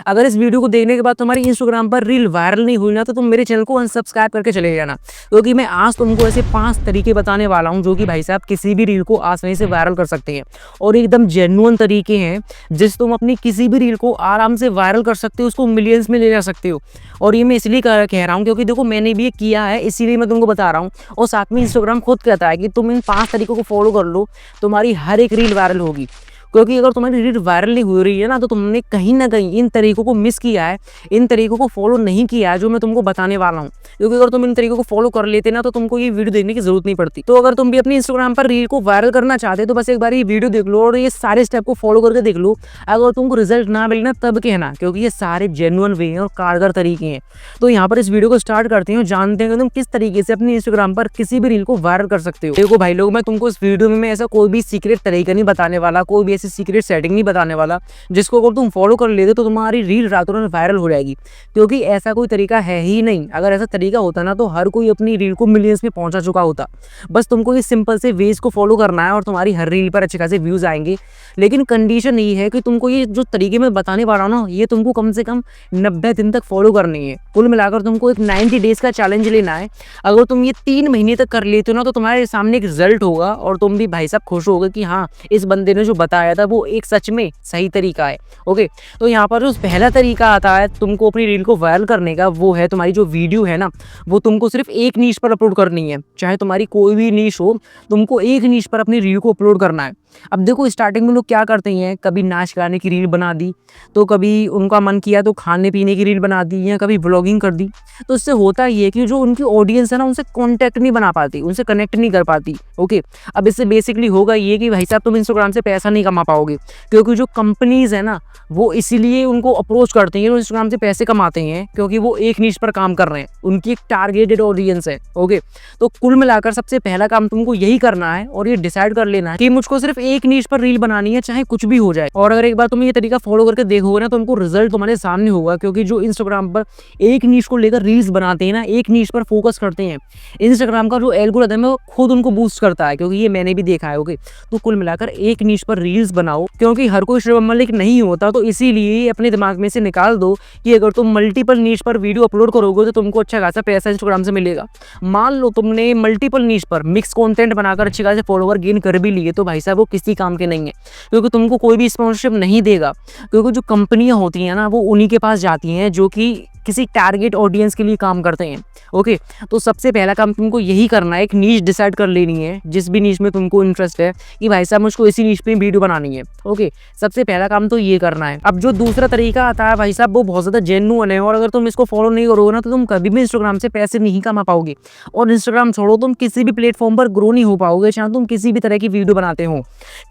अगर इस वीडियो को देखने के बाद तुम्हारी इंस्टाग्राम पर रील वायरल नहीं हुई ना, तो तुम मेरे चैनल को अनसब्सक्राइब करके चले जाना, क्योंकि मैं आज तुमको ऐसे 5 तरीके बताने वाला हूँ जो कि भाई साहब किसी भी रील को आसानी से वायरल कर सकते हैं, और एकदम जेन्युइन तरीके हैं जिससे तुम अपनी किसी भी रील को आराम से वायरल कर सकते हो, उसको मिलियंस में ले जा सकते हो। और ये मैं इसलिए कह रहा हूँ क्योंकि देखो मैंने भी ये किया है, इसीलिए मैं तुमको बता रहा हूँ। और साथ में इंस्टाग्राम खुद कहता है कि तुम इन 5 तरीकों को फॉलो कर लो, तुम्हारी हर एक रील वायरल होगी। क्योंकि अगर तुम्हारी रील वायरल नहीं हो रही है ना, तो तुमने कहीं ना कहीं इन तरीकों को मिस किया है, इन तरीकों को फॉलो नहीं किया है जो मैं तुमको बताने वाला हूँ। क्योंकि अगर तुम इन तरीकों को फॉलो कर लेते ना, तो तुमको ये वीडियो देखने की जरूरत नहीं पड़ती। तो अगर तुम भी अपनी इंस्टाग्राम पर रील को वायरल करना चाहते हो तो बस एक बार ये वीडियो देख लो और ये सारे स्टेप को फॉलो करके देख लो। अगर तुमको रिजल्ट ना मिले ना, तब कहना, क्योंकि ये सारे जेन्युइन वे हैं और कारगर तरीके हैं। तो यहाँ पर इस वीडियो को स्टार्ट करते हैं, जानते हैं कि तुम किस तरीके से अपनी इंस्टाग्राम पर किसी भी रील को वायरल कर सकते हो। देखो भाई लोग, मैं तुमको इस वीडियो में ऐसा कोई भी सीक्रेट तरीका नहीं बताने वाला, कोई भी ऐसी सीक्रेट सेटिंग नहीं बताने वाला जिसको अगर तुम फॉलो कर लेते तो तुम्हारी रील रातों रात वायरल हो जाएगी, क्योंकि ऐसा कोई तरीका है ही नहीं। अगर ऐसा तरीका होता ना, तो हर कोई अपनी रील को मिलियंस में पहुंचा चुका होता। बस तुमको ये सिंपल से वेज को फॉलो करना है और तुम्हारी हर रील पर अच्छे खासे व्यूज आएंगे। लेकिन कंडीशन ये है कि तुमको ये जो तरीके मैं बताने वाला हूँ ना, ये तुमको कम से कम 90 दिन तक फॉलो करनी है। कुल मिलाकर तुमको एक 90 डेज का चैलेंज लेना है। अगर तुम ये 3 महीने तक कर लेते हो ना, तो तुम्हारे सामने एक रिजल्ट होगा और तुम भी भाई साहब खुश होगे कि हाँ, इस बंदे ने जो बताया था वो एक सच में सही तरीका है। ओके, तो यहाँ पर जो पहला तरीका आता है तुमको अपनी रील को वायरल करने का, वो है तुम्हारी जो वीडियो है ना, वो तुमको सिर्फ एक नीश पर अपलोड करनी है। चाहे तुम्हारी कोई भी नीश हो, तुमको एक नीश पर अपनी रील को अपलोड करना है। अब देखो स्टार्टिंग में लोग क्या करते हैं, कभी नाच गाने की रील बना दी, तो कभी उनका मन किया तो खाने पीने की रील बना दी, या कभी व्लॉगिंग कर दी। तो इससे होता ये है कि जो उनकी ऑडियंस है ना, उनसे कॉन्टैक्ट नहीं बना पाती, उनसे कनेक्ट नहीं कर पाती। ओके, अब इससे बेसिकली होगा ये कि भाई साहब तुम इंस्टाग्राम से पैसा नहीं कमा पाओगे, क्योंकि जो कंपनीज है ना, वो इसीलिए उनको अप्रोच करते हैं, इंस्टाग्राम से पैसे कमाते हैं, क्योंकि वो एक नीश पर काम कर रहे हैं, उनकी एक टारगेटेड ऑडियंस है। ओके, तो कुल मिलाकर सबसे पहला काम तुमको यही करना है और ये डिसाइड कर लेना है कि मुझको सिर्फ एक नीश पर रील बनानी है, चाहे कुछ भी हो जाए। और अगर एक बार तुम ये तरीका फॉलो करके देखोगे ना, तो तुमको रिजल्ट तुम्हारे सामने होगा। क्योंकि जो इंस्टाग्राम पर एक नीश को लेकर रील्स बनाते हैं ना, एक नीश पर फोकस करते हैं, इंस्टाग्राम का जो एल्गोरिथम है वो खुद उनको बूस्ट करता है, क्योंकि ये मैंने भी देखा है। ओके, तो कुल मिलाकर एक नीश पर रील्स बनाओ, क्योंकि हर कोई शुभ मलिक नहीं होता। तो इसीलिए अपने दिमाग में से निकाल दो कि अगर तुम मल्टीपल नीश पर वीडियो अपलोड करोगे तो तुमको अच्छा खासा पैसा इंस्टाग्राम से मिलेगा। मान लो तुमने मल्टीपल नीश पर मिक्स कंटेंट बनाकर अच्छे खासे फॉलोवर गेन कर भी लिए, तो भाई साहब वो किसी काम के नहीं है, क्योंकि तुमको कोई भी स्पॉन्सरशिप नहीं देगा। क्योंकि जो कंपनियां होती हैं ना, वो उन्हीं के पास जाती हैं जो कि किसी टारगेट ऑडियंस के लिए काम करते हैं। ओके, तो सबसे पहला काम तुमको यही करना है, एक नीश डिसाइड कर लेनी है, जिस भी नीश में तुमको इंटरेस्ट है कि भाई साहब मुझको इसी नीश पे वीडियो बनानी है। ओके, सबसे पहला काम तो ये करना है। अब जो दूसरा तरीका आता है भाई साहब, वो बहुत ज़्यादा जेन्युइन है, और अगर तुम इसको फॉलो नहीं करोगे ना, तो तुम कभी भी इंस्टाग्राम से पैसे नहीं कमा पाओगे। और इंस्टाग्राम छोड़ो, तुम किसी भी प्लेटफॉर्म पर ग्रो नहीं हो पाओगे, चाहे तुम किसी भी तरह की वीडियो बनाते हो।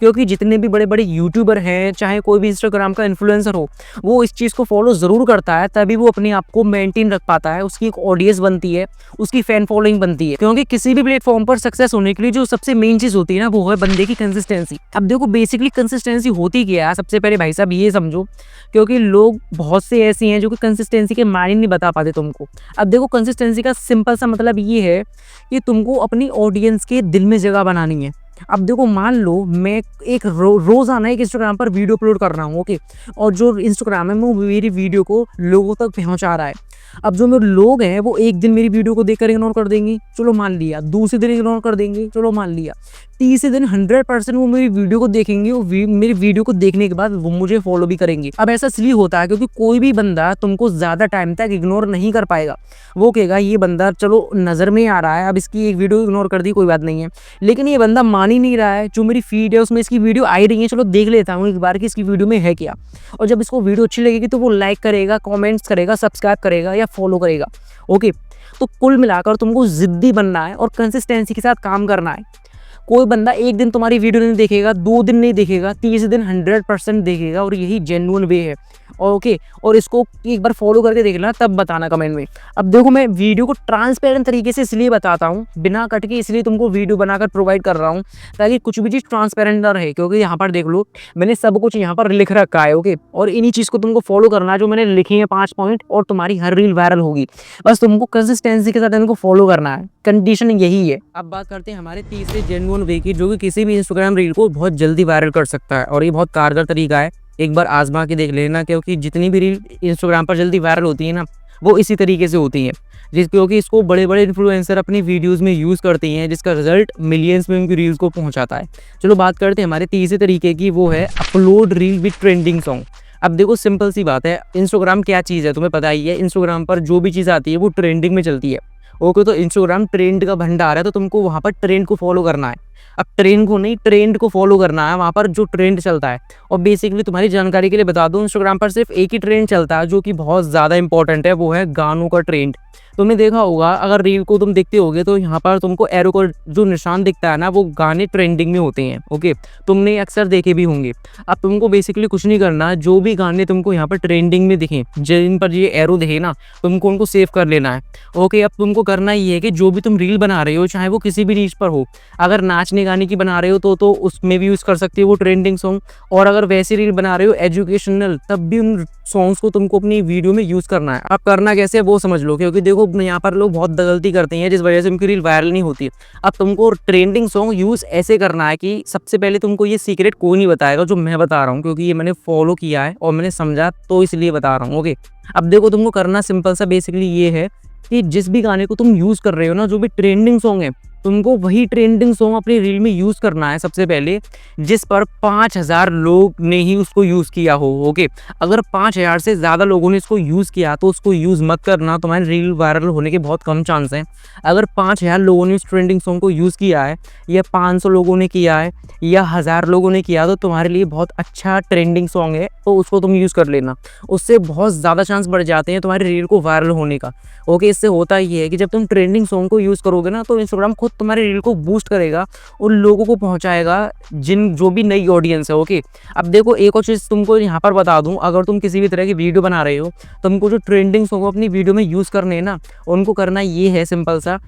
क्योंकि जितने भी बड़े बड़े यूट्यूबर हैं, चाहे कोई भी इंस्टाग्राम का इन्फ्लुएंसर हो, वो इस चीज़ को फॉलो ज़रूर करता है, तभी वो अपने आप को मेंटेन रख पाता है, उसकी एक ऑडियंस बनती है, उसकी फैन फॉलोइंग बनती है। क्योंकि किसी भी प्लेटफॉर्म पर सक्सेस होने के लिए जो सबसे मेन चीज होती है ना, वो है बंदे की कंसिस्टेंसी। अब देखो बेसिकली कंसिस्टेंसी होती क्या है, सबसे पहले भाई साहब ये समझो, क्योंकि लोग बहुत से ऐसे हैं जो कि कंसिस्टेंसी के मायने नहीं बता पाते तुमको। अब देखो कंसिस्टेंसी का सिंपल सा मतलब ये है कि तुमको अपनी ऑडियंस के दिल में जगह बनानी है। अब देखो मान लो मैं एक रोजाना एक इंस्टाग्राम पर वीडियो अपलोड कर रहा हूँ। ओके, और जो इंस्टाग्राम है वो मेरी वीडियो को लोगों तक पहुँचा रहा है। अब जो मेरे लोग हैं वो एक दिन मेरी वीडियो को देखकर इग्नोर कर देंगे, चलो मान लिया, दूसरे दिन इग्नोर कर देंगे, चलो मान लिया, तीसरे दिन 100% वो मेरी वीडियो को देखेंगे, और मेरी वीडियो को देखने के बाद वो मुझे फॉलो भी करेंगे। अब ऐसा इसलिए होता है क्योंकि कोई भी बंदा तुमको ज़्यादा टाइम तक इग्नोर नहीं कर पाएगा। वो कहेगा ये बंदा चलो नज़र में आ रहा है, अब इसकी एक वीडियो इग्नोर कर दी कोई बात नहीं है, लेकिन ये बंदा मान ही नहीं रहा है, जो मेरी फीड है उसमें इसकी वीडियो आई रही है, चलो देख लेता हूँ एक बार कि इसकी वीडियो में है क्या। और जब इसको वीडियो अच्छी लगेगी तो वो लाइक करेगा, कॉमेंट्स करेगा, सब्सक्राइब करेगा या फॉलो करेगा। ओके, तो कुल मिलाकर तुमको जिद्दी बनना है और कंसिस्टेंसी के साथ काम करना है। कोई बंदा एक दिन तुम्हारी वीडियो नहीं देखेगा, 2 दिन नहीं देखेगा, तीसरे दिन 100% देखेगा, और यही जेन्युइन वे है। ओके, और इसको एक बार फॉलो करके देख लेना, तब बताना कमेंट में। अब देखो मैं वीडियो को ट्रांसपेरेंट तरीके से इसलिए बताता हूँ, बिना कट के, इसलिए तुमको वीडियो बनाकर प्रोवाइड कर रहा हूँ ताकि कुछ भी चीज़ ट्रांसपेरेंट ना रहे। क्योंकि यहाँ पर देख लो मैंने सब कुछ यहाँ पर लिख रखा है। ओके, और इन्हीं चीज़ को तुमको फॉलो करना है जो मैंने लिखी है 5 पॉइंट, और तुम्हारी हर रील वायरल होगी। बस तुमको कंसिस्टेंसी के साथ इनको फॉलो करना है, कंडीशन यही है। अब बात करते हैं हमारे तीसरे जेन्युइन वे की, जो कि किसी भी इंस्टाग्राम रील को बहुत जल्दी वायरल कर सकता है, और ये बहुत कारगर तरीका है। एक बार आजमा के देख लेना, क्योंकि जितनी भी रील इंस्टाग्राम पर जल्दी वायरल होती है ना, वो इसी तरीके से होती हैं। क्योंकि इसको बड़े बड़े इन्फ्लुएंसर अपनी वीडियोस में यूज़ करते हैं, जिसका रिजल्ट मिलियंस में उनकी रील्स को पहुंचाता है। चलो बात करते हैं हमारे तीसरे तरीके की, वो है upload reel with trending song. अब देखो सिंपल सी बात है, इंस्टाग्राम क्या चीज़ है तुम्हें पता ही है। इंस्टाग्राम पर जो भी चीज़ आती है वो ट्रेंडिंग में चलती है। ओके, तो इंस्टाग्राम ट्रेंड का भंडार है, तो तुमको वहाँ पर ट्रेंड को फॉलो करना है। अब ट्रेंड को नहीं, ट्रेंड को फॉलो करना है, वहाँ पर जो ट्रेंड चलता है। और बेसिकली तुम्हारी जानकारी के लिए बता दूं, इंस्टाग्राम पर सिर्फ एक ही ट्रेंड चलता है जो कि बहुत ज़्यादा इंपॉर्टेंट है, वो है गानों का ट्रेंड। तुमने देखा होगा, अगर रील को तुम देखते होगे तो यहाँ पर तुमको एरो का जो निशान दिखता है ना, वो गाने ट्रेंडिंग में होते हैं। ओके, तुमने अक्सर देखे भी होंगे। अब तुमको बेसिकली कुछ नहीं करना, जो भी गाने तुमको यहाँ पर ट्रेंडिंग में दिखें, जिन पर ये एरो दिखे ना, तुमको उनको सेव कर लेना है। ओके, अब तुमको करना ये है कि जो भी तुम रील बना रहे हो, चाहे वो किसी भी रीच पर हो, अगर नाचने गाने की बना रहे हो तो उसमें भी यूज़ कर सकते हो वो ट्रेंडिंग सॉन्ग। और अगर वैसी रील बना रहे हो एजुकेशनल, तब भी उन सॉन्ग्स को तुमको अपनी वीडियो में यूज़ करना है। अब करना कैसे है वो समझ लो, क्योंकि देखो यहाँ पर लोग बहुत गलती करते हैं जिस वजह से उनकी रील वायरल नहीं होती है। अब तुमको ट्रेंडिंग सॉन्ग यूज़ ऐसे करना है कि सबसे पहले तुमको ये सीक्रेट कोई नहीं बताएगा जो मैं बता रहा हूँ, क्योंकि ये मैंने फॉलो किया है और मैंने समझा, तो इसलिए बता रहा हूँ। ओके, अब देखो तुमको करना सिंपल सा बेसिकली ये है कि जिस भी गाने को तुम यूज़ कर रहे हो ना, जो भी ट्रेंडिंग सॉन्ग है, तुमको वही ट्रेंडिंग सॉन्ग अपनी रील में यूज़ करना है सबसे पहले, जिस पर 5000 लोग ने ही उसको यूज़ किया हो। ओके, अगर 5000 से ज़्यादा लोगों ने इसको यूज़ किया तो उसको यूज़ मत करना, तुम्हारी रील वायरल होने के बहुत कम चांस हैं। अगर 5000 लोगों ने इस ट्रेंडिंग सॉन्ग को यूज़ किया है, या 500 लोगों ने किया है, या 1000 लोगों ने किया, तो तुम्हारे लिए बहुत अच्छा ट्रेंडिंग सॉन्ग है, तो उसको तुम यूज़ कर लेना। उससे बहुत ज़्यादा चांस बढ़ जाते हैं तुम्हारी रील को वायरल होने का। ओके, इससे होता ये है कि जब तुम ट्रेंडिंग सॉन्ग को यूज़ करोगे ना, तो इंस्टाग्राम खुद तुम्हारे रील को बूस्ट करेगा और लोगों को पहुंचाएगा, जो भी नई ऑडियंस है। ओके, अब देखो एक और चीज़ तुमको यहाँ पर बता दूं, अगर तुम किसी भी तरह की वीडियो बना रहे हो, तुमको जो ट्रेंडिंग सॉन्ग अपनी वीडियो में यूज़ करने हैं ना, उनको करना ये है सिंपल सा,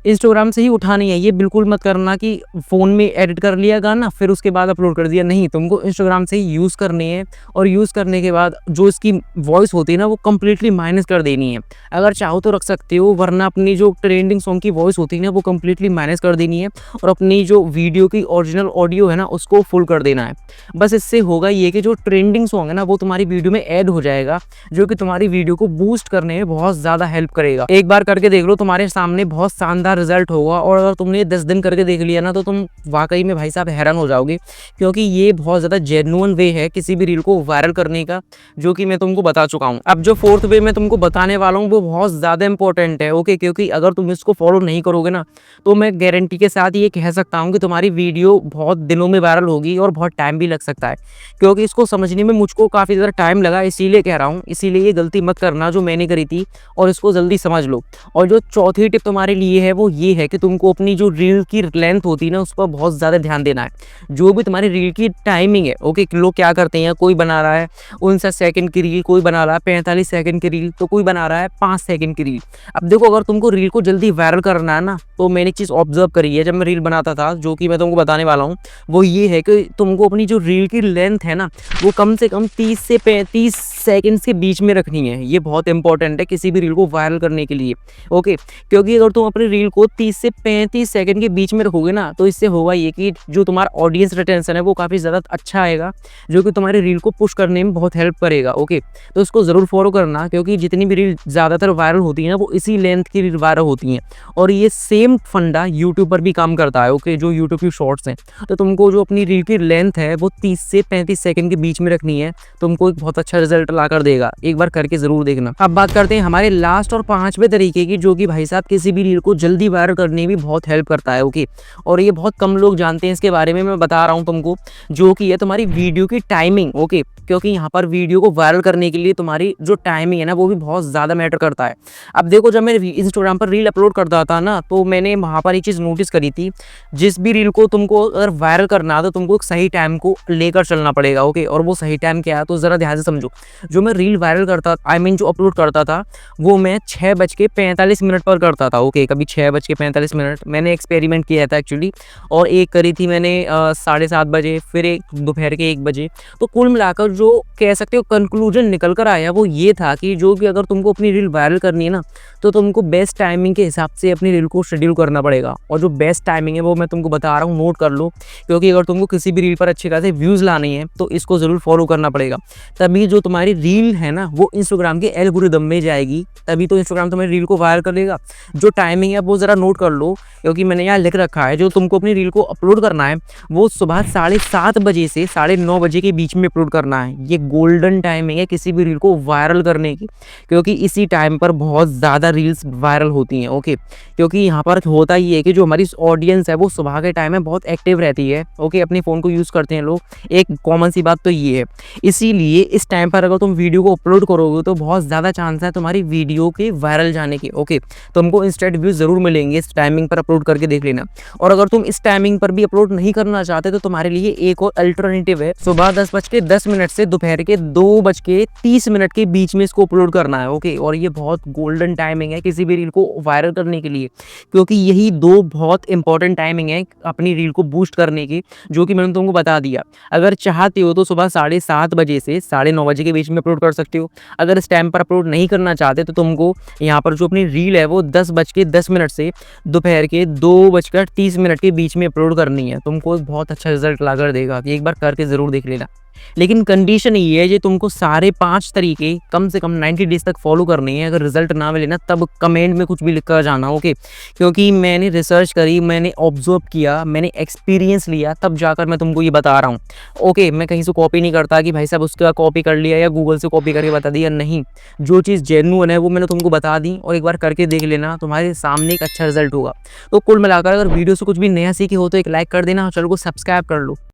इंस्टाग्राम से ही उठानी है। ये बिल्कुल मत करना कि फ़ोन में एडिट कर लिया गाना फिर उसके बाद अपलोड कर दिया, नहीं, तुमको इंस्टाग्राम से ही यूज़ करनी है। और यूज़ करने के बाद जो इसकी वॉइस होती है ना, वो कम्प्लीटली माइनस कर देनी है। अगर चाहो तो रख सकते हो, वरना अपनी जो ट्रेंडिंग सॉन्ग की वॉइस होती है ना, वो कम्प्लीटली माइनस कर देनी है और अपनी जो वीडियो की ओरिजिनल ऑडियो है ना, उसको फुल कर देना है। बस इससे होगा ये कि जो ट्रेंडिंग सॉन्ग है ना, वो तुम्हारी वीडियो में ऐड हो जाएगा, जो कि तुम्हारी वीडियो को बूस्ट करने में बहुत ज़्यादा हेल्प करेगा। एक बार करके देख लो, तुम्हारे सामने बहुत शानदार रिजल्ट होगा। और अगर तुमने 10 दिन करके देख लिया ना, तो तुम वाकई में भाई साहब हैरान हो जाओगे, क्योंकि ये बहुत ज़्यादा जेन्युइन वे है किसी भी रील को वायरल करने का, जो कि मैं तुमको बता चुका हूँ। अब जो फोर्थ वे मैं तुमको बताने वाला हूँ, वो बहुत ज़्यादा इंपॉर्टेंट है। ओके, क्योंकि अगर तुम इसको फॉलो नहीं करोगे ना, तो मैं गारंटी के साथ ये कह सकता हूँ कि तुम्हारी वीडियो बहुत दिनों में वायरल होगी और बहुत टाइम भी लग सकता है, क्योंकि इसको समझने में मुझको काफ़ी ज़्यादा टाइम लगा, इसीलिए कह रहा हूँ। इसीलिए ये गलती मत करना जो मैंने करी थी, और इसको जल्दी समझ लो। और जो चौथी टिप तुम्हारे लिए है, वो ये है कि तुमको अपनी जो रील की लेंथ होती है ना, उस पर बहुत ज़्यादा ध्यान देना है। जो भी तुम्हारी रील की टाइमिंग है, ओके, लोग क्या करते हैं, कोई बना रहा है 59 सेकंड की रील, कोई बना रहा है 45 सेकंड की रील, तो कोई बना रहा है 5 सेकंड की रील। अब देखो, अगर तुमको रील को जल्दी वायरल करना है ना, तो मैंने एक चीज़ ऑब्जर्व करी है जब मैं रील बनाता था, जो कि मैं तुमको बताने वाला हूँ। वो ये है कि तुमको अपनी जो रील की लेंथ है ना, वो कम से कम 30 से 35 सेकंड्स के बीच में रखनी है। ये बहुत इंपॉर्टेंट है किसी भी रील को वायरल करने के लिए। ओके, क्योंकि अगर तुम अपनी रील को 30 से 35 सेकंड के बीच में रखोगे ना, तो इससे होगा ये कि जो तुम्हारा ऑडियंस रिटेंशन है वो काफ़ी ज़्यादा अच्छा आएगा, जो कि तुम्हारी रील को पुश करने में बहुत हेल्प करेगा। ओके, तो इसको ज़रूर फॉलो करना, क्योंकि जितनी भी रील ज़्यादातर वायरल होती है ना, वो इसी लेंथ की रील वायरल होती हैं। और ये सेम फंडा यूट्यूब पर भी काम करता है। ओके, जो यूट्यूब की शॉर्ट्स हैं, तो तुमको जो अपनी रील की लेंथ है वो 30 से 35 सेकंड के बीच में रखनी है, तुमको एक बहुत अच्छा रिजल्ट ला कर देगा। एक बार करके ज़रूर देखना। अब बात करते हैं हमारे लास्ट और 5वें तरीके की, जो कि भाई साहब किसी भी रील को जल्दी वायरल करने में भी बहुत हेल्प करता है। ओके, और ये बहुत कम लोग जानते हैं इसके बारे में, मैं बता रहा हूँ तुमको, जो कि है तुम्हारी वीडियो की टाइमिंग। ओके, क्योंकि यहाँ पर वीडियो को वायरल करने के लिए तुम्हारी जो टाइमिंग है ना, वो भी बहुत ज़्यादा मैटर करता है। अब देखो, जब मैं इंस्टाग्राम पर रील अपलोड करता था ना, तो मैंने वहाँ पर एक चीज़ नोटिस करी थी, जिस भी रील को तुमको अगर वायरल करना है, तो तुमको एक सही टाइम को लेकर चलना पड़ेगा। ओके, और वो सही टाइम क्या है, तो ज़रा ध्यान से समझो। जो मैं रील वायरल करता, जो अपलोड करता था, वो मैं 6:45 पर करता था। ओके, कभी 6:45 मैंने एक्सपेरिमेंट किया था एक्चुअली, और एक करी थी मैंने 7:30 बजे, फिर एक दोपहर के 1 बजे। तो कुल मिलाकर जो कह सकते हो कंक्लूजन निकल कर आया वो ये था कि जो भी अगर तुमको अपनी रील वायरल करनी है ना, तो तुमको बेस्ट टाइमिंग के हिसाब से अपनी रील को शेड्यूल करना पड़ेगा। और जो बेस्ट टाइमिंग है वो मैं तुमको बता रहा हूँ, नोट कर लो, क्योंकि अगर तुमको किसी भी रील पर अच्छे खासे व्यूज़ लाने हैं तो इसको ज़रूर फॉलो करना पड़ेगा। तभी जो तुम्हारी रील है ना वो इंस्टाग्राम के एल्गोरिदम में जाएगी, तभी तो इंस्टाग्राम तुम्हारी रील को वायरल कर लेगा। जो टाइमिंग है वो ज़रा नोट कर लो, क्योंकि मैंने यहाँ लिख रखा है जो तुमको अपनी रील को अपलोड करना है वो सुबह 7:30 बजे से 9:30 बजे के बीच में अपलोड करना है। ये गोल्डन टाइमिंग है किसी भी रील को वायरल करने की, क्योंकि इसी टाइम पर बहुत ज़्यादा रील्स वायरल होती हैं। ओके, क्योंकि यहाँ पर होता ही है कि जो हमारी ऑडियंस है वो सुबह के टाइम में बहुत एक्टिव रहती है। ओके, अपने फ़ोन को यूज़ करते हैं लोग, एक कॉमन सी बात तो ये है। इसीलिए इस टाइम पर अगर तुम वीडियो को अपलोड करोगे तो बहुत ज़्यादा चांस है तुम्हारी वीडियो के वायरल जाने के। ओके, तुमको इंस्टेंट व्यूज़ ज़रूर मिलेंगे इस टाइमिंग पर अपलोड करके देख लेना। और अगर तुम इस टाइमिंग पर भी अपलोड नहीं करना चाहते तो तुम्हारे लिए एक और अल्टरनेटिव है, सुबह 10:10 से दोपहर के 2:30 के बीच में इसको अपलोड करना है। ओके, और ये बहुत गोल्डन टाइमिंग है किसी भी रील को वायरल करने के लिए, क्योंकि यही 2 बहुत इंपॉर्टेंट टाइमिंग है अपनी रील को बूस्ट करने की, जो कि मैंने तुमको बता दिया। अगर चाहते हो तो सुबह 7:30 बजे से 9:30 बजे के बीच में अपलोड कर सकते हो। अगर इस टाइम पर अपलोड नहीं करना चाहते तो तुमको यहाँ पर जो अपनी रील है वो 10:10 से दोपहर के 2:30 के बीच में अपलोड करनी है। तुमको बहुत अच्छा रिजल्ट ला कर देगा, एक बार करके ज़रूर देख लेना। लेकिन कंडीशन ये है कि तुमको सारे 5 तरीके कम से कम 90 डेज़ तक फॉलो करनी है। अगर रिजल्ट ना मिले ना तब कमेंट में कुछ भी लिख कर जाना। ओके, क्योंकि मैंने रिसर्च करी, मैंने ऑब्जर्व किया, मैंने एक्सपीरियंस लिया, तब जाकर मैं तुमको ये बता रहा हूँ। ओके, मैं कहीं से कॉपी नहीं करता कि भाई साहब उसका कॉपी कर लिया या गूगल से कॉपी करके बता दिया, नहीं। जो चीज़ जेन्युइन है वो मैंने तुमको बता दी, और एक बार करके देख लेना, तुम्हारे सामने एक अच्छा रिजल्ट होगा। तो कुल मिलाकर अगर वीडियो से कुछ भी नया सीखे हो तो एक लाइक कर देना और चैनल को सब्सक्राइब कर लो।